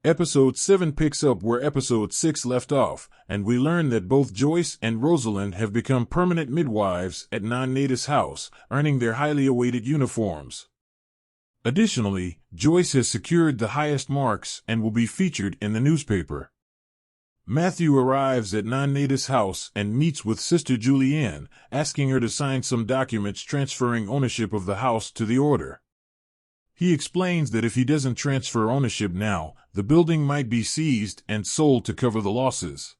Episode 7 picks up where Episode 6 left off, and we learn that both Joyce and Rosalind have become permanent midwives at non-Nada's house, earning their highly awaited uniforms. Additionally, Joyce has secured the highest marks and will be featured in the newspaper. Matthew arrives at non-Nada's house and meets with Sister Julianne, asking her to sign some documents transferring ownership of the house to the order. He explains that if he doesn't transfer ownership now, the building might be seized and sold to cover the losses.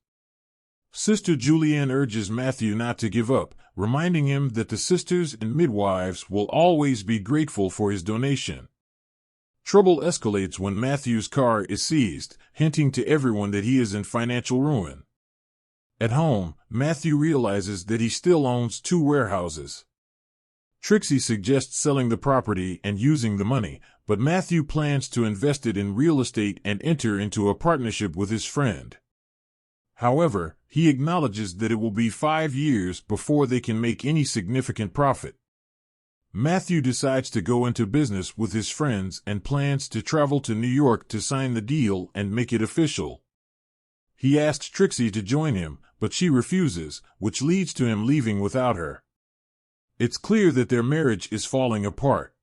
Sister Julianne urges Matthew not to give up, reminding him that the sisters and midwives will always be grateful for his donation. Trouble escalates when Matthew's car is seized, hinting to everyone that he is in financial ruin. At home, Matthew realizes that he still owns 2 warehouses. Trixie suggests selling the property and using the money, but Matthew plans to invest it in real estate and enter into a partnership with his friend. However, he acknowledges that it will be 5 years before they can make any significant profit. Matthew decides to go into business with his friends and plans to travel to New York to sign the deal and make it official. He asks Trixie to join him, but she refuses, which leads to him leaving without her. It's clear that their marriage is falling apart.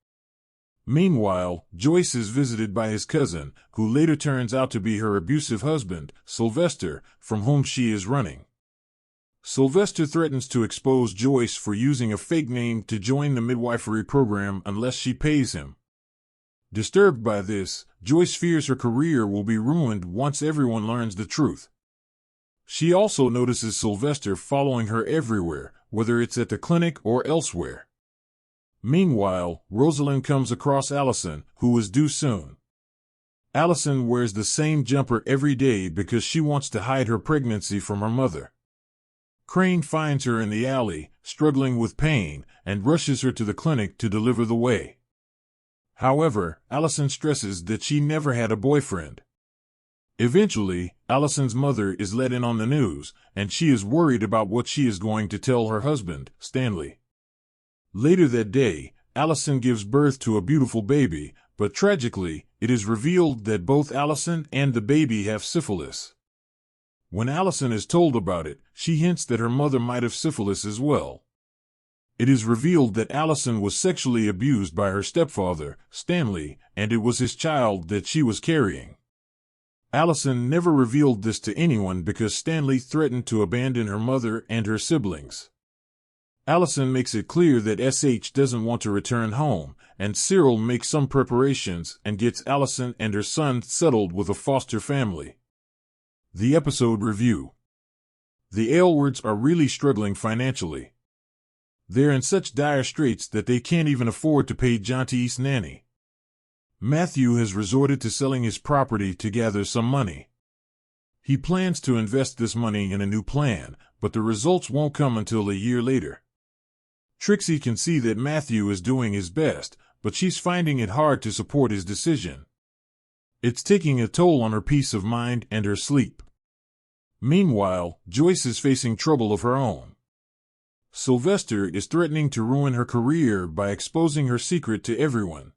Meanwhile, Joyce is visited by his cousin, who later turns out to be her abusive husband, Sylvester, from whom she is running. Sylvester threatens to expose Joyce for using a fake name to join the midwifery program unless she pays him. Disturbed by this, Joyce fears her career will be ruined once everyone learns the truth. She also notices Sylvester following her everywhere, whether it's at the clinic or elsewhere. Meanwhile, Rosalind comes across Allison, who is due soon. Allison wears the same jumper every day because she wants to hide her pregnancy from her mother. Crane finds her in the alley, struggling with pain, and rushes her to the clinic to deliver the way. However, Allison stresses that she never had a boyfriend. Eventually, Allison's mother is let in on the news, and she is worried about what she is going to tell her husband, Stanley. Later that day, Allison gives birth to a beautiful baby, but tragically, it is revealed that both Allison and the baby have syphilis. When Allison is told about it, she hints that her mother might have syphilis as well. It is revealed that Allison was sexually abused by her stepfather, Stanley, and it was his child that she was carrying. Allison never revealed this to anyone because Stanley threatened to abandon her mother and her siblings. Allison makes it clear that SH doesn't want to return home, and Cyril makes some preparations and gets Allison and her son settled with a foster family. The episode review. The Aylwards are really struggling financially. They're in such dire straits that they can't even afford to pay Jonty's nanny. Matthew has resorted to selling his property to gather some money. He plans to invest this money in a new plan, but the results won't come until a year later. Trixie can see that Matthew is doing his best, but she's finding it hard to support his decision. It's taking a toll on her peace of mind and her sleep. Meanwhile, Joyce is facing trouble of her own. Sylvester is threatening to ruin her career by exposing her secret to everyone.